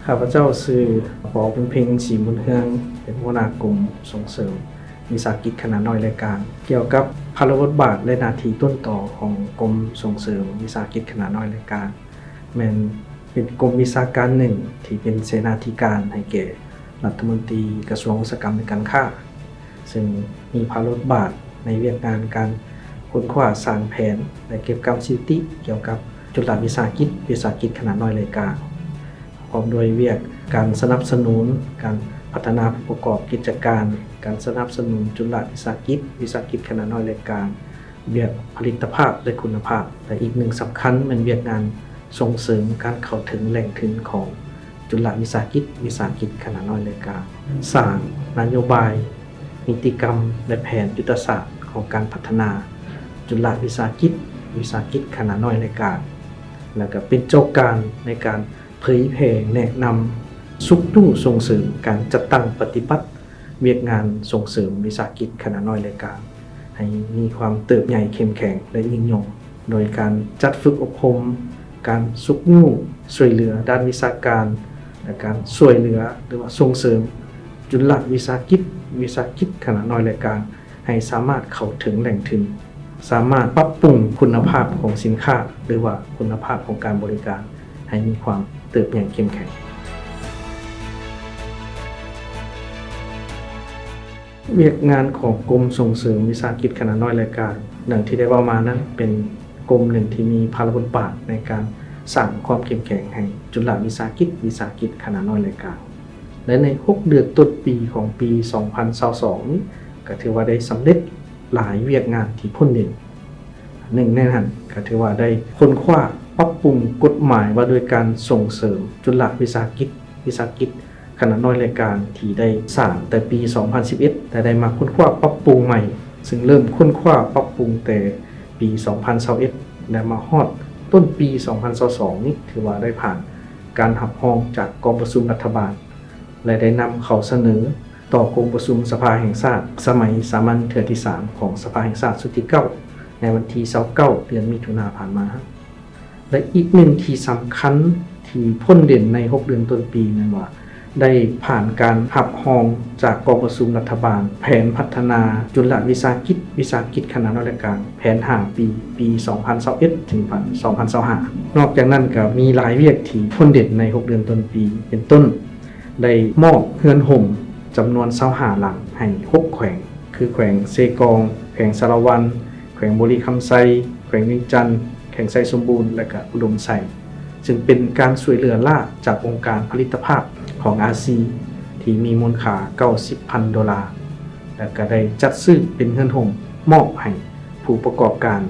ข้าพเจ้าชื่อปอบุญเพ็งศรีบุญเฮืองเป็นหัวหน้ากลุ่มส่งเสริมวิสาหกิจขนาดน้อยรายการเกี่ยวกับภาระบทบาทและหน้าที่ต้นต่อของกรมส่งเสริมวิสาหกิจขนาดน้อยรายการแม่นเป็นกรมวิชาการหนึ่งที่เป็นเสนาธิการให้แก่รัฐมนตรีกระทรวงอุตสาหกรรมและการค้าซึ่งมีภาระบทบาทในเวียกงานการค้นคว้าสร้างแผนและเก็บกรรมสถิติเกี่ยวกับจุลวิสาหกิจขนาดน้อยรายการพร้อมด้วยเวียกการสนับสนุนการพัฒนาผู้ประกอบกิจการการสนับสนุนจุลวิสาหกิจขนาดน้อยรายการเวียกผลิตภาพและคุณภาพและอีกหนึ่งสำคัญเป็นเวียกงานส่งเสริมการเข้าถึงแหล่งทุนของจุลวิสาหกิจขนาดน้อยรายการสร้างนโยบายนิติกรรมและแผนยุทธศาสตร์ของการพัฒนาจุลวิสาหกิจขนาดน้อยรายการแล้วก็เป็นโจทย์การในการเผยแผ่แนะนำสุขตู้ส่งเสริมการจัดตั้งปฏิบัติเวียกงานส่งเสริมวิสาหกิจขนาดน้อยรายการให้มีความเติบใหญ่เข้มแข็งและยิ่งยงโดยการจัดฝึกอบรมการสุขตู้ช่วยเหลือด้านวิชาการและการช่วยเหลือหรือว่าส่งเสริมจุลวิสาหกิจขนาดน้อยรายการให้สามารถเข้าถึงแหล่งทุนสามารถปรับปรุงคุณภาพของสินค้าหรือว่าคุณภาพของการบริการให้มีความเติบใหญ่เข้มแข็งเวียกงานของกรมส่งเสริมวิสาหกิจขนาดน้อยรายการดังที่ได้ว่ามานั้นเป็นกรมหนึ่งที่มีภาระบทบาทในการสร้างความเข้มแข็งให้จุลวิสาหกิจขนาดน้อยรายการและใน6เดือนต้นปีของปี 2022 นี้ก็ถือว่าได้สำเร็จหลายเวียกงานที่พ้นเด่นหนึ่งในนั้นก็ถือว่าได้ค้นคว้าปรับปรุงกฎหมายว่าโดยการส่งเสริมจุลวิสาหกิจขนาดน้อยรายการที่ได้สร้างแต่ปี 2011 แต่ได้มาค้นคว้าปรับปรุงใหม่ซึ่งเริ่มค้นคว้าปรับปรุงแต่ปี 2021 และมาฮอดต้นปี 2022 นี้ถือว่าได้ผ่านการรับรองจากกองประชุมรัฐบาลและได้นำเข้าเสนอต่อกองประชุมสภาแห่งชาติสมัยสามัญเทื่อที่ 3 ของสภาแห่งชาติสุดที่ 9 ในวันที่ 29 เดือนมิถุนายนผ่านมาและอีกหนึ่งที่สำคัญที่พ้นเด่นใน6เดือนต้นปีนั้นว่าได้ผ่านการรับรองจากกองประชุมรัฐบาลแผนพัฒนาจุลวิสาหกิจขนาดน้อยรายการแผน5ปี 2021 ถึง 2025 นอกจากนั้นก็มีหลายเวียกที่พ้นเด่นใน6เดือนต้นปีเป็นต้นได้มอบเรือนห่มจำนวน25หลังให้6แขวงคือแขวงเซกองแขวงสารวันแขวงบุรีคำไซแขวงเวียงจันทร์แขวงไซสมบูรณ์และก็อุดมไซจึงเป็นการช่วยเหลือล่าจากองค์การผลิตภาพของอาซีที่มีมูลค่า $90,000 และก็ได้จัดซื้อเป็นเงินห่มมอบให้ผู้ประกอบการ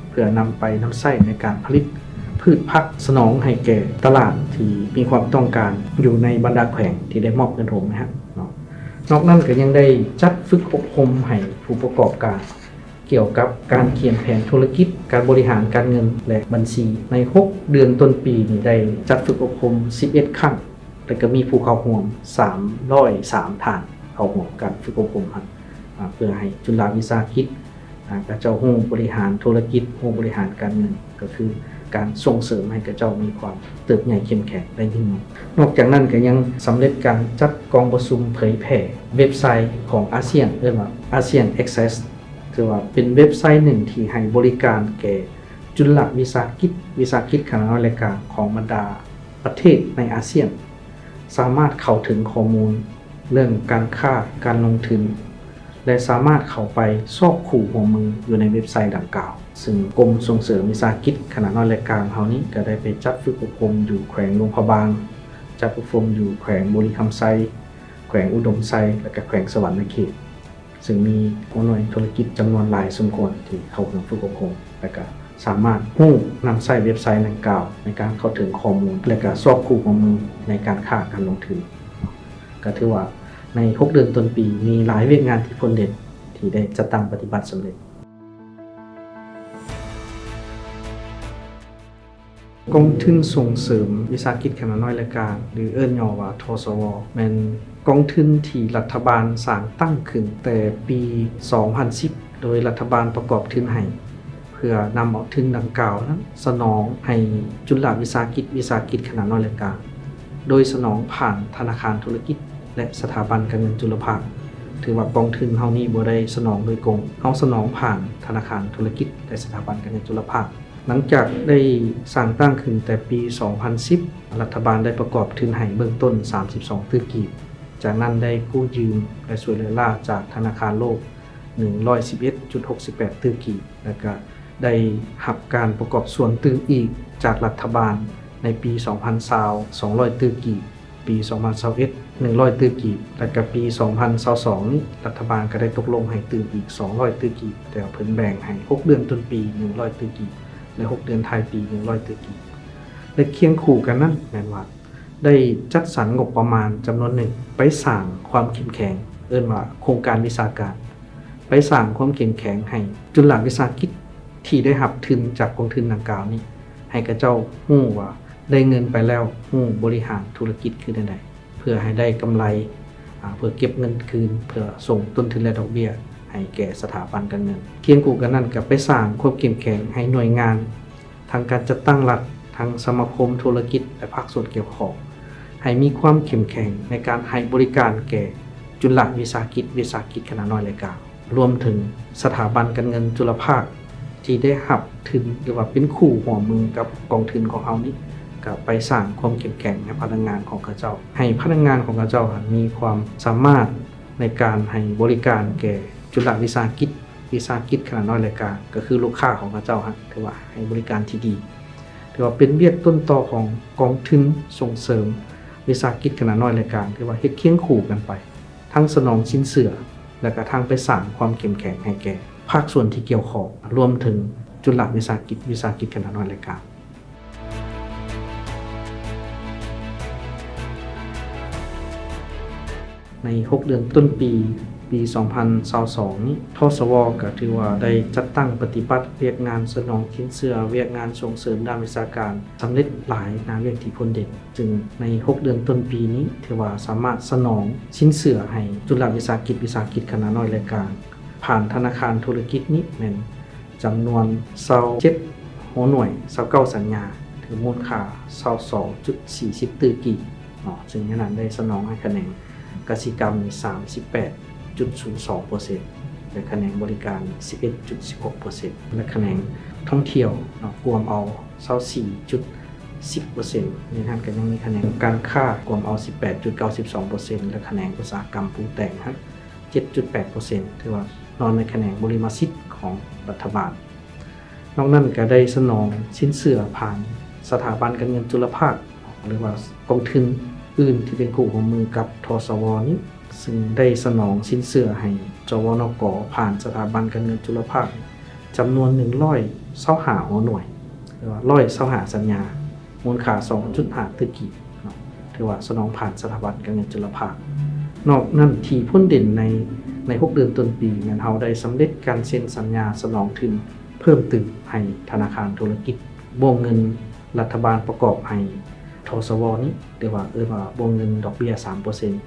เพื่อนำไปนำใช้ในการผลิตพืชผักสนองให้แก่ตลาดที่มีความต้องการอยู่ในบรรดาแขวงที่ได้มอบเงินห่มนะครับนอกนั้นก็ยังได้จัดฝึกอบรมให้ผู้ประกอบการเกี่ยวกับการเขียนแผนธุรกิจการบริหารการเงินและบัญชีใน6เดือนต้นปีนี้ได้จัดฝึกอบรม11ครั้งและก็มีผู้เข้าร่วม303ท่านเข้าร่วมการฝึกอบรมเพื่อให้จุลวิสาหกิจกระเจ้าฮู้บริหารธุรกิจฮู้บริหารการเงินก็คือการส่งเสริมให้กระเจ้ามีความเติบใหญ่เข้มแข็งได้ยิ่งนอกจากนั้นก็ยังสำเร็จการจัดกองประชุมเผยแผ่เว็บไซต์ของอาเซียนเรียกว่า ASEAN Access ถือว่าเป็นเว็บไซต์หนึ่งที่ให้บริการแก่จุลวิสาหกิจขนาดน้อยรายการของบรรดาประเทศในอาเซียนสามารถเข้าถึงข้อมูลเรื่องการค้าการลงทุนและสามารถเข้าไปซอกขู่หัวมืออยู่ในเว็บไซต์ดังกล่าวซึ่งกรมส่งเสริมวิสาหกิจขนาดน้อยรายการเฮานี้ก็ได้ไปจัดฝึกอบรมอยู่แขวงหลวงพระบางจัดอบรมอยู่แขวงบุรีคำไซแขวงอุดมไซและก็แขวงสวรรค์เขตซึ่งมีหัวหน่วยธุรกิจจำนวนหลายสมควรที่เข้าร่วมฝึกอบรมและก็สามารถนำใช้เว็บไซต์ดังกล่าวในการเข้าถึงข้อมูลและก็ซอกขู่หัวมือในการค้าการลงทุนก็ถือว่าใน6เดือนต้นปีมีหลายเวียกงานที่พ้นเด่นที่ได้จัดตั้งปฏิบัติสำเร็จกองทุนส่งเสริมวิสาหกิจขนาดน้อยรายการหรือเอิ้นย่อว่าทสวเป็นกองทุนที่รัฐบาลสร้างตั้งขึ้นแต่ปี 2010 โดยรัฐบาลประกอบทุนให้เพื่อนำเอาทุนดังกล่าวนั้นสนองให้จุลวิสาหกิจขนาดน้อยรายการ โดยสนองผ่านธนาคารธุรกิจและสถาบันการเงินจุลภาคถือว่ากองทุนเฮานี้บ่ได้สนองโดยตรงเฮาสนองผ่านธนาคารธุรกิจและสถาบันการเงินจุลภาคหลังจากได้สร้างตั้งขึ้นแต่ปี 2010 รัฐบาลได้ประกอบทุนให้เบื้องต้น 32 ตื้อกีบจากนั้นได้กู้ยืมและช่วยเหลือล่าจากธนาคารโลก 111.68 ตื้อกีบแล้วก็ได้รับการประกอบส่วนตื้ออีกจากรัฐบาลในปี 2020 200 ตื้อกีบปี 2021 100 ตื้อกีบและก็ปี 2022 นี้รัฐบาลก็ได้ตกลงให้ตื้ออีก 200 ตื้อกีบแต่เพิ่นแบ่งให้ 6 เดือนต้นปี 100 ตื้อกีบและ 6 เดือนท้ายปี 100 ตื้อกีบและเคียงคู่กันนั้นแม่นว่าได้จัดสรรงบประมาณจำนวนหนึ่งไปสร้างความเข้มแข็งเอิ้นว่าโครงการวิสาหการไปสร้างความเข้มแข็งให้จุฬาวิสาหกิจที่ได้รับทุนจากกองทุนดังกล่าวนี้ให้กับเจ้าฮู้ว่าได้เงินไปแล้วฮู้บริหารธุรกิจคือจังได๋เพื่อให้ได้กำไรเพื่อเก็บเงินคืนเพื่อส่งต้นทุนและดอกเบี้ยให้แก่สถาบันการเงินเคียงคู่กันนั้นก็ไปสร้างความเข้มแข็งให้หน่วยงานทางการจัดตั้งรัฐทางสมาคมธุรกิจและภาคส่วนเกี่ยวข้องให้มีความเข้มแข็งในการให้บริการแก่จุฬาวิสาหกิจขนาดน้อยและกลางรวมถึงสถาบันการเงินจุลภาคที่ได้รับทุนหรือว่าเป็นคู่หัวมือกับกองทุนของเฮานี้ก็ไปสร้างความเข้มแข็งให้พนักงานของเขาเจ้าให้พนักงานของเขาเจ้ามีความสามารถในการให้บริการแก่จุฬาวิสาหกิจขนาดน้อยและกลางก็คือลูกค้าของเขาเจ้าถือว่าให้บริการที่ดีถือว่าเป็นเวียกต้นตอของกองทุนส่งเสริมวิสาหกิจขนาดน้อยและกลางถือว่าเฮ็ดเคียงคู่กันไปทั้งสนองสินเชื่อและก็ทางไปสร้างความเข้มแข็งให้แก่ภาคส่วนที่เกี่ยวข้องรวมถึงจุฬาวิสาหกิจขนาดน้อยและกลางใน 6 เดือนต้นปี 2022 นี้ทสวก็ถือว่าได้จัดตั้งปฏิบัติเวียกงานสนองสินเชื่อเวียกงานส่งเสริมด้านวิชาการสำเร็จหลายนาเวียกที่พ้นเด่นจึงใน 6 เดือนต้นปีนี้ถือว่าสามารถสนองสินเชื่อให้จุฬาวิสาหกิจขนาดน้อยและกลางผ่านธนาคารธุรกิจนี้แม่นจำนวน27หัวหน่วย29สัญญาถือมูลค่า 22.40 ตื้อกีบซึ่งขนาดได้สนองให้คะแนนกสิกรรม 38.02% และคะแนนบริการ 11.16% และคะแนนท่องเที่ยวรวมเอา 24.10% ในทางก็ยังมีคะแนนการค้ารวมเอา 18.92% และคะแนนอุตสาหกรรมปรุงแต่ง 7.8% ถือว่านอนในคะแนนบริมาสิทธิ์ของรัฐบาลนอกนั้นก็ได้สนองสินเชื่อผ่านสถาบันการเงินจุลภาคหรือว่ากองทุนอื่นที่เป็นคู่ของมือกับทสวนี้ซึ่งได้สนองสินเชื่อให้จวนก.ผ่านสถาบันการเงินจุลภาคจำนวน125หัวหน่วยหรือว่า125สัญญามูลค่า 2.5 ตื้อกีบถือว่าสนองผ่านสถาบันการเงินจุลภาคนอกนั้นที่พ้นเด่นใน 6 เดือนต้นปีแม่นเฮาได้สำเร็จการเซ็นสัญญาสนองทุนเพิ่มเติมให้ธนาคารธุรกิจวงเงินรัฐบาลประกอบให้ทสวนี้เรียกว่าวงเงินดอกเบี้ย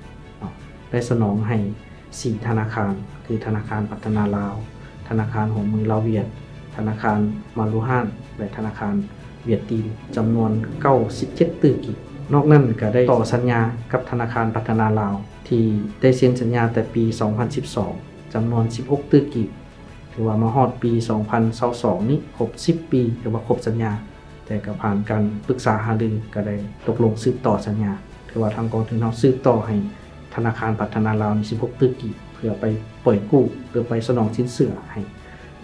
3% ได้สนองให้4ธนาคารคือธนาคารพัฒนาลาวธนาคารหัวมือลาวเวียดธนาคารมารูฮานและธนาคารเวียดจีนจำนวน97ตื้อกีบนอกนั้นก็ได้ต่อสัญญากับธนาคารพัฒนาลาวที่ได้เซ็นสัญญาแต่ปี 2012 จำนวน16ตื้อกีบถือว่ามาฮอดปี 2022 นี้ครบ10 ปีถือว่าครบสัญญาแต่ก็ผ่านการปรึกษาหารือก็ได้ตกลงสืบต่อสัญญาถือว่าทางกองทุนเฮาสืบต่อให้ธนาคารพัฒนาลาว16ตื้อกีบเพื่อไปปล่อยกู้เพื่อไปสนองสินเชื่อให้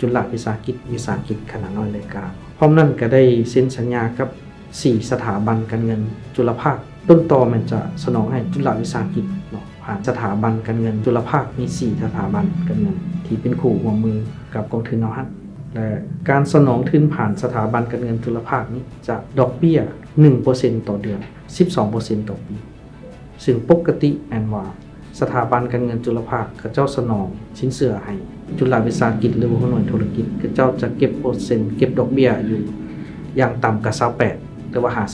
จุฬาวิสาหกิจขนาดน้อยและกลางพร้อมนั้นก็ได้เซ็นสัญญากับ4สถาบันการเงินจุลภาคต้นตอมันจะสนองให้จุฬาวิสาหกิจผ่านสถาบันการเงินจุลภาคมี4สถาบันการเงินที่เป็นคู่หัวมือกับกองทุนเฮาและการสนองทุนผ่านสถาบันการเงินจุลภาคนี้จะดอกเบี้ย 1% ต่อเดือน 12% ต่อปีซึ่งปกติแม่นว่าสถาบันการเงินจุลภาคเขาเจ้าสนองสินเชื่อให้จุฬาวิสาหกิจหรือว่าหน่วยธุรกิจเขาเจ้าจะเก็บเปอร์เซ็นต์เก็บดอกเบี้ยอยู่อย่างต่ำกว่า28หรือว่าหา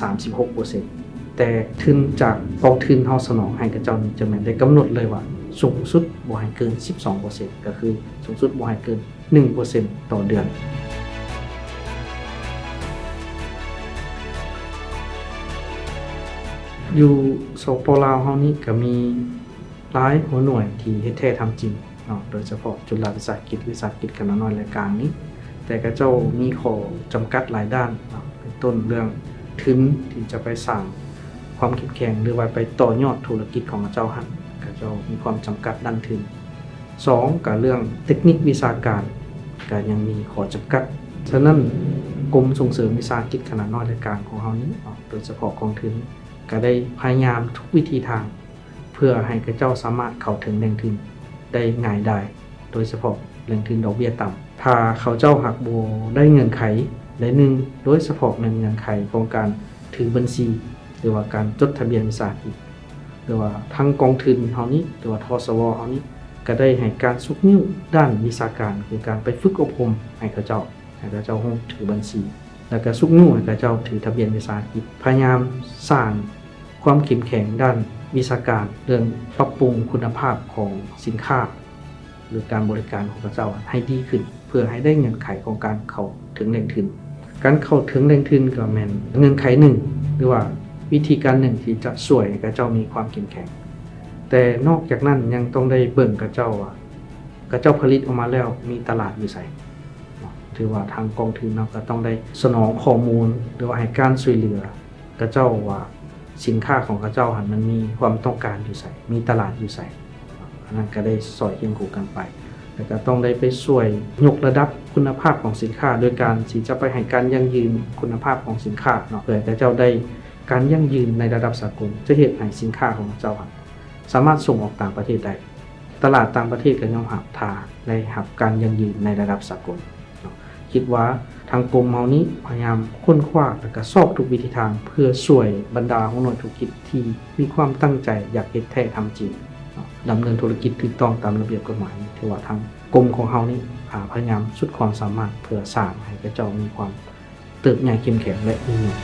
36% แต่ทุนจากกองทุนเฮาสนองให้เขาเจ้านี่จะแม่นได้กำหนดเลยว่าสูงสุดบ่ให้เกิน 12% ก็คือสูงสุดบ่ให้เกิน 1% ต่อเดือน อยู่สปลาวเฮานี้ก็มีหลายหัวหน่วยที่เฮ็ดแท้ทำจริงเนาะโดยเฉพาะจุฬาวิสาหกิจขนาดน้อยรายการนี้ แต่ก็เจ้ามีข้อจำกัดหลายด้านเนาะเป็นต้นเรื่องทุนที่จะไปสร้างความเข้มแข็งหรือว่าไปต่อยอดธุรกิจของเจ้าหันก็เจ้ามีความจำกัดด้านทุน2ก็เรื่องเทคนิควิชาการก็ยังมีข้อจำกัดฉะนั้นกรมส่งเสริมวิสาหกิจขนาดน้อยรายการของเฮานี้โดยเฉพาะกองทุนก็ได้พยายามทุกวิธีทางเพื่อให้เจ้าสามารถเข้าถึงแหล่งทุนได้ง่ายได้โดยเฉพาะแหล่งทุนดอกเบี้ยต่ำถ้าเขาเจ้าหักโบได้เงื่อนไขใดหนึ่งโดยเฉพาะเงื่อนไขของการถือบัญชีหรือว่าการจดทะเบียนวิสาหกิจหรือว่าทั้งกองทุนเฮานี้หรือว่าทสวเฮานี้ก็ได้ให้การสุกนิ้วด้านวิชาการคือการไปฝึกอบรมให้เขาเจ้าฮู้ถือบัญชีแล้วก็สุกนิ้วให้เขาเจ้าถือทะเบียนวิสาหกิจพยายามสร้างความเข้มแข็งด้านวิชาการเรื่องปรับปรุงคุณภาพของสินค้าหรือการบริการของเขาเจ้าให้ดีขึ้นเพื่อให้ได้เงื่อนไขของการเข้าถึงแหล่งทุนการเข้าถึงแหล่งทุนก็แม่นเงื่อนไขหนึ่งหรือว่าวิธีการหนึ่งที่จะช่วยให้เขาเจ้ามีความเข้มแข็งแต่นอกจากนั้นยังต้องได้เบิ่งเขาเจ้าว่าเขาเจ้าผลิตออกมาแล้วมีตลาดอยู่ไสถือว่าทางกองทุนก็ต้องได้สนองข้อมูลหรือว่าให้การช่วยเหลือเขาเจ้าว่าสินค้าของเขาเจ้าหันมันมีความต้องการอยู่ไสมีตลาดอยู่ไสอันนั้นก็ได้สอยเคียงคู่กันไปแล้วก็ต้องได้ไปช่วยยกระดับคุณภาพของสินค้าโดยการที่จะไปให้การยั่งยืนคุณภาพของสินค้าเนาะเพื่อให้เจ้าได้การยั่งยืนในระดับสากลจะเฮ็ดให้สินค้าของเจ้าสามารถส่งออกต่างประเทศได้ตลาดต่างประเทศก็ยอมรับท่าได้รับการยั่งยืนในระดับสากลเนาะคิดว่าทางกรมเฮานี้พยายามค้นคว้าและก็ซอกทุกวิธีทางเพื่อช่วยบรรดาของหน่วยธุรกิจที่มีความตั้งใจอยากเฮ็ดแท้ทำจริงดำเนินธุรกิจถูกต้องตามระเบียบกฎหมายถือว่าทางกรมของเฮานี้พยายามสุดความสามารถเพื่อสร้างให้เจ้ามีความเติบใหญ่เข้มแข็งและมีเงิน